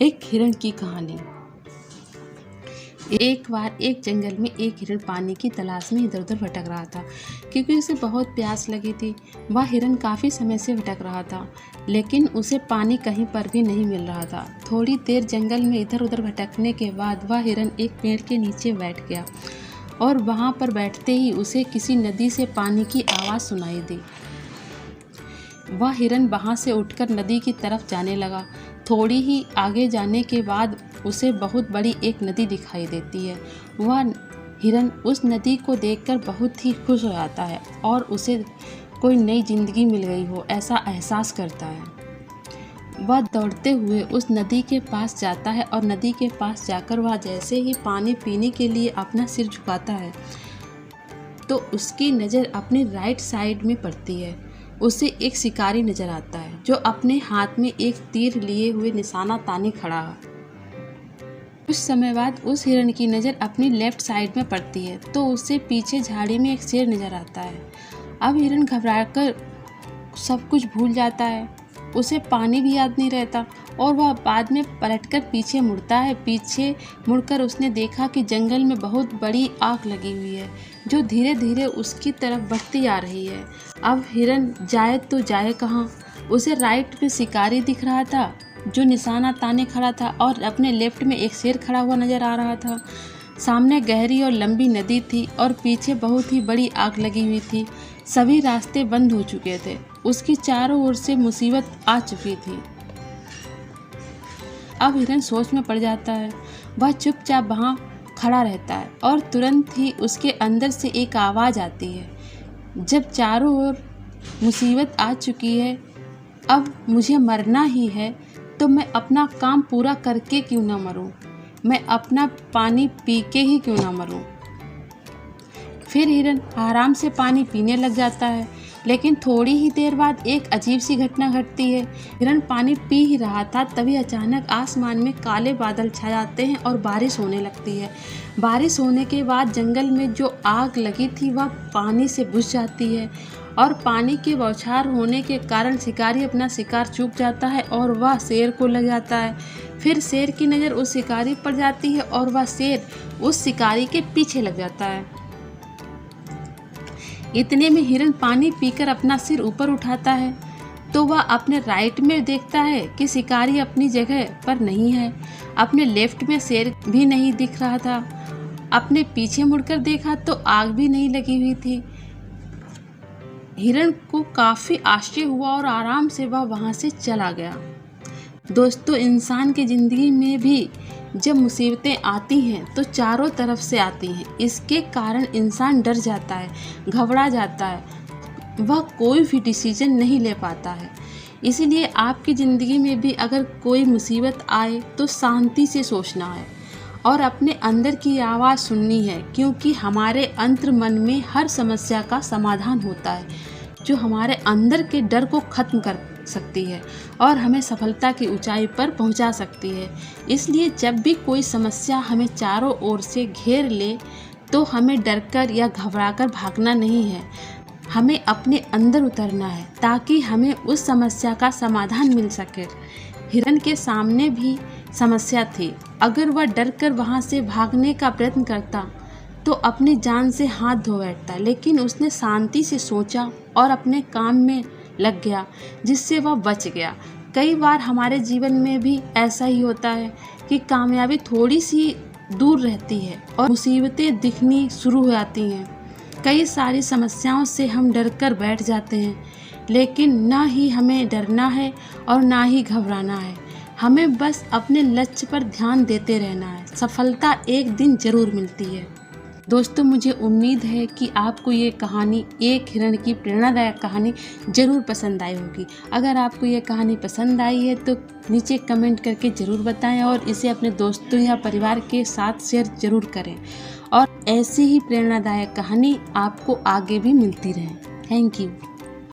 एक हिरण की कहानी। एक बार एक जंगल में एक हिरण पानी की तलाश में इधर उधर भटक रहा था, क्योंकि उसे बहुत प्यास लगी थी। वह हिरण काफ़ी समय से भटक रहा था, लेकिन उसे पानी कहीं पर भी नहीं मिल रहा था। थोड़ी देर जंगल में इधर उधर भटकने के बाद वह हिरण एक पेड़ के नीचे बैठ गया, और वहाँ पर बैठते ही उसे किसी नदी से पानी की आवाज़ सुनाई दी। वह हिरण वहाँ से उठकर नदी की तरफ जाने लगा। थोड़ी ही आगे जाने के बाद उसे बहुत बड़ी एक नदी दिखाई देती है। वह हिरण उस नदी को देखकर बहुत ही खुश हो जाता है और उसे कोई नई जिंदगी मिल गई हो ऐसा एहसास करता है। वह दौड़ते हुए उस नदी के पास जाता है और नदी के पास जाकर वह जैसे ही पानी पीने के लिए अपना सिर झुकाता है तो उसकी नज़र अपनी राइट साइड में पड़ती है। उसे एक शिकारी नजर आता है जो अपने हाथ में एक तीर लिए हुए निशाना ताने खड़ा है। कुछ समय बाद उस हिरण की नज़र अपनी लेफ्ट साइड में पड़ती है तो उसे पीछे झाड़ी में एक शेर नजर आता है। अब हिरण घबराकर सब कुछ भूल जाता है, उसे पानी भी याद नहीं रहता और वह बाद में पलटकर पीछे मुड़ता है। पीछे मुड़कर उसने देखा कि जंगल में बहुत बड़ी आग लगी हुई है जो धीरे धीरे उसकी तरफ बढ़ती आ रही है। अब हिरण जाए तो जाए कहाँ। उसे राइट में शिकारी दिख रहा था जो निशाना ताने खड़ा था और अपने लेफ्ट में एक शेर खड़ा हुआ नजर आ रहा था। सामने गहरी और लंबी नदी थी और पीछे बहुत ही बड़ी आग लगी हुई थी। सभी रास्ते बंद हो चुके थे। उसकी चारों ओर से मुसीबत आ चुकी थी। अब हिरण सोच में पड़ जाता है। वह चुपचाप वहाँ खड़ा रहता है और तुरंत ही उसके अंदर से एक आवाज़ आती है, जब चारों ओर मुसीबत आ चुकी है, अब मुझे मरना ही है तो मैं अपना काम पूरा करके क्यों ना मरूं, मैं अपना पानी पी के ही क्यों ना मरूं। फिर हिरण आराम से पानी पीने लग जाता है, लेकिन थोड़ी ही देर बाद एक अजीब सी घटना घटती है। हिरण पानी पी ही रहा था तभी अचानक आसमान में काले बादल छा जाते हैं और बारिश होने लगती है। बारिश होने के बाद जंगल में जो आग लगी थी वह पानी से बुझ जाती है और पानी के बौछार होने के कारण शिकारी अपना शिकार चूक जाता है और वह शेर को लग जाता है। फिर शेर की नज़र उस शिकारी पर जाती है और वह शेर उस शिकारी के पीछे लग जाता है। इतने में हिरण पानी पीकर अपना सिर ऊपर उठाता है तो वह अपने राइट में देखता है कि शिकारी अपनी जगह पर नहीं है। अपने लेफ्ट में शेर भी नहीं दिख रहा था। अपने पीछे मुड़कर देखा तो आग भी नहीं लगी हुई थी। हिरण को काफ़ी आश्चर्य हुआ और आराम से वह वहाँ से चला गया। दोस्तों, इंसान की ज़िंदगी में भी जब मुसीबतें आती हैं तो चारों तरफ से आती हैं। इसके कारण इंसान डर जाता है, घबरा जाता है, वह कोई भी डिसीजन नहीं ले पाता है। इसीलिए आपकी ज़िंदगी में भी अगर कोई मुसीबत आए तो शांति से सोचना है और अपने अंदर की आवाज़ सुननी है, क्योंकि हमारे अंतर मन में हर समस्या का समाधान होता है जो हमारे अंदर के डर को ख़त्म कर सकती है और हमें सफलता की ऊंचाई पर पहुंचा सकती है। इसलिए जब भी कोई समस्या हमें चारों ओर से घेर ले तो हमें डरकर या घबराकर भागना नहीं है, हमें अपने अंदर उतरना है ताकि हमें उस समस्या का समाधान मिल सके। हिरण के सामने भी समस्या थी। अगर वह डरकर वहाँ से भागने का प्रयत्न करता तो अपनी जान से हाथ धो बैठता, लेकिन उसने शांति से सोचा और अपने काम में लग गया, जिससे वह बच गया। कई बार हमारे जीवन में भी ऐसा ही होता है कि कामयाबी थोड़ी सी दूर रहती है और मुसीबतें दिखनी शुरू हो जाती हैं। कई सारी समस्याओं से हम डरकर बैठ जाते हैं, लेकिन ना ही हमें डरना है और ना ही घबराना है। हमें बस अपने लक्ष्य पर ध्यान देते रहना है। सफलता एक दिन ज़रूर मिलती है। दोस्तों, मुझे उम्मीद है कि आपको ये कहानी, एक हिरण की प्रेरणादायक कहानी ज़रूर पसंद आई होगी। अगर आपको ये कहानी पसंद आई है तो नीचे कमेंट करके ज़रूर बताएं और इसे अपने दोस्तों या परिवार के साथ शेयर ज़रूर करें और ऐसी ही प्रेरणादायक कहानी आपको आगे भी मिलती रहे। Thank you.